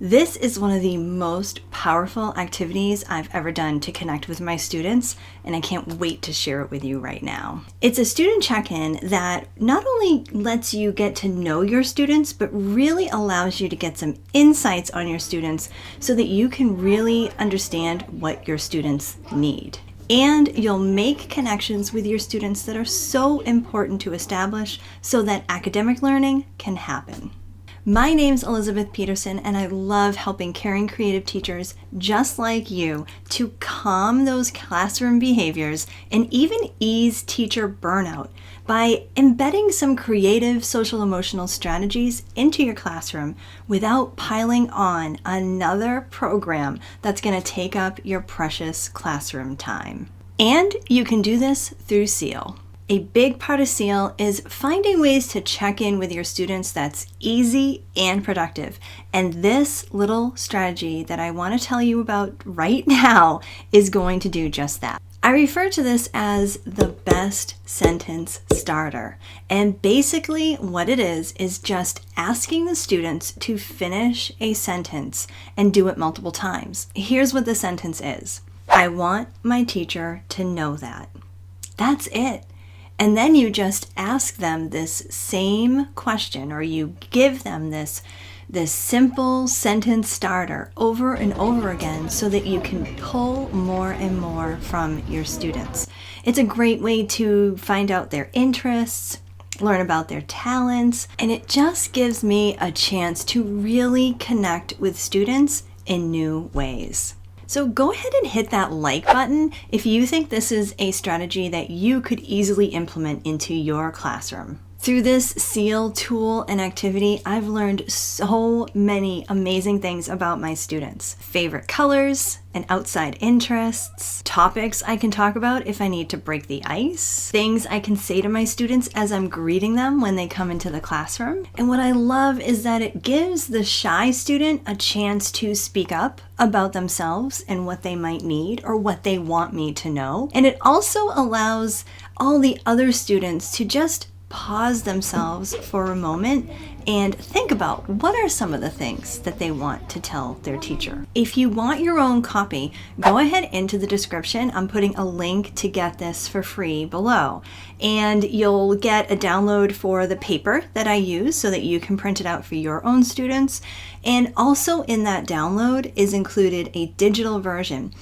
This is one of the most powerful activities I've ever done to connect with my students, and I can't wait to share it with you right now. It's a student check-in that not only lets you get to know your students, but really allows you to get some insights on your students so that you can really understand what your students need. And you'll make connections with your students that are so important to establish so that academic learning can happen. My name's Elizabeth Peterson, and I love helping caring creative teachers just like you to calm those classroom behaviors and even ease teacher burnout by embedding some creative social emotional strategies into your classroom without piling on another program that's going to take up your precious classroom time. And you can do this through SEAL. A big part of SEAL is finding ways to check in with your students that's easy and productive. And this little strategy that I want to tell you about right now is going to do just that. I refer to this as the best sentence starter. And basically what it is just asking the students to finish a sentence and do it multiple times. Here's what the sentence is. I want my teacher to know that. That's it. And then you just ask them this same question, or you give them this simple sentence starter over and over again so that you can pull more and more from your students. It's a great way to find out their interests, learn about their talents, and it just gives me a chance to really connect with students in new ways. So go ahead and hit that like button if you think this is a strategy that you could easily implement into your classroom. Through this SEAL tool and activity, I've learned so many amazing things about my students. Favorite colors and outside interests, topics I can talk about if I need to break the ice, things I can say to my students as I'm greeting them when they come into the classroom. And what I love is that it gives the shy student a chance to speak up about themselves and what they might need or what they want me to know. And it also allows all the other students to just pause themselves for a moment and think about what are some of the things that they want to tell their teacher. If you want your own copy, go ahead into the description. I'm putting a link to get this for free below. And you'll get a download for the paper that I use so that you can print it out for your own students. And also in that download is included a digital version.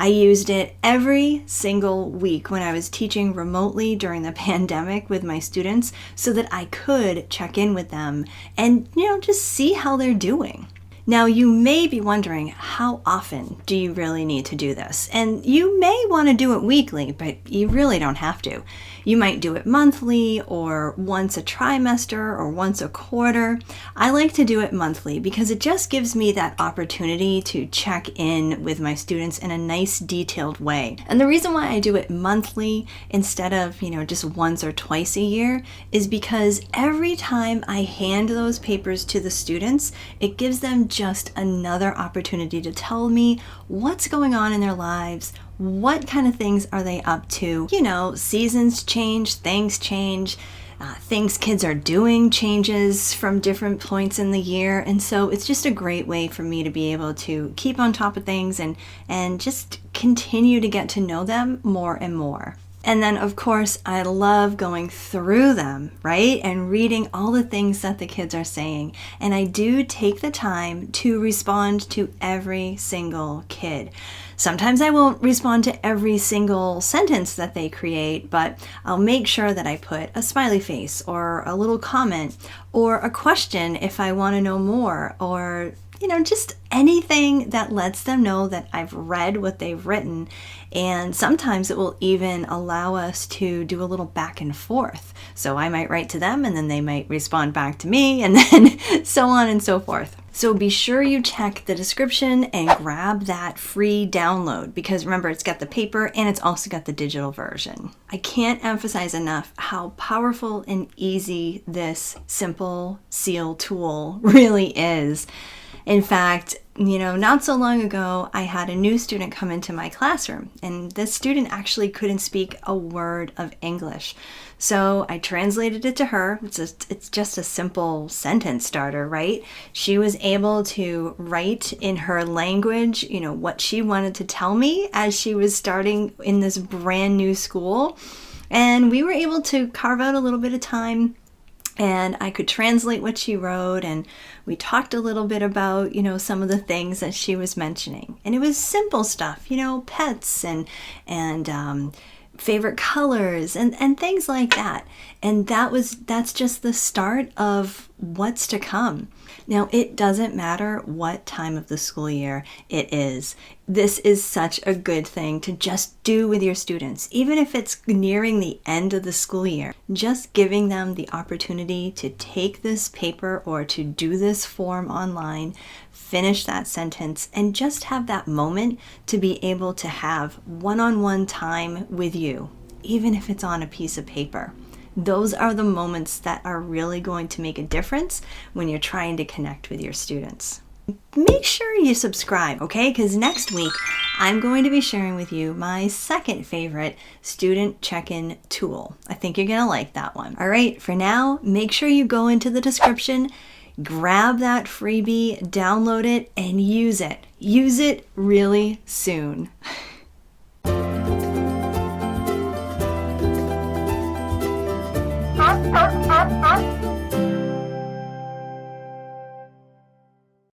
I used it every single week when I was teaching remotely during the pandemic with my students so that I could check in with them and, just see how they're doing. Now, you may be wondering, how often do you really need to do this? And you may want to do it weekly, but you really don't have to. You might do it monthly or once a trimester or once a quarter. I like to do it monthly because it just gives me that opportunity to check in with my students in a nice detailed way. And the reason why I do it monthly instead of, just once or twice a year is because every time I hand those papers to the students, it gives them just another opportunity to tell me what's going on in their lives, what kind of things are they up to. Seasons change, things change, things kids are doing changes from different points in the year. And so it's just a great way for me to be able to keep on top of things and just continue to get to know them more and more. And then, of course, I love going through them, right? And reading all the things that the kids are saying. And I do take the time to respond to every single kid. Sometimes I won't respond to every single sentence that they create, but I'll make sure that I put a smiley face or a little comment or a question if I want to know more, or just anything that lets them know that I've read what they've written. And sometimes it will even allow us to do a little back and forth. So I might write to them and then they might respond back to me, and then so on and so forth. So be sure you check the description and grab that free download, because remember, it's got the paper and it's also got the digital version. I can't emphasize enough how powerful and easy this simple SEAL tool really is. In fact, not so long ago, I had a new student come into my classroom, and this student actually couldn't speak a word of English. So I translated it to her. It's just a simple sentence starter, right? She was able to write in her language, what she wanted to tell me as she was starting in this brand new school. And we were able to carve out a little bit of time, and I could translate what she wrote, and we talked a little bit about, some of the things that she was mentioning. And it was simple stuff, pets and favorite colors and things like that. And that's just the start of what's to come. Now, it doesn't matter what time of the school year it is. This is such a good thing to just do with your students, even if it's nearing the end of the school year. Just giving them the opportunity to take this paper or to do this form online, finish that sentence, and just have that moment to be able to have one-on-one time with you, even if it's on a piece of paper. Those are the moments that are really going to make a difference when you're trying to connect with your students. Make sure you subscribe, okay? Because next week, I'm going to be sharing with you my second favorite student check-in tool. I think you're going to like that one. All right, for now, make sure you go into the description, grab that freebie, download it, and use it. Use it really soon.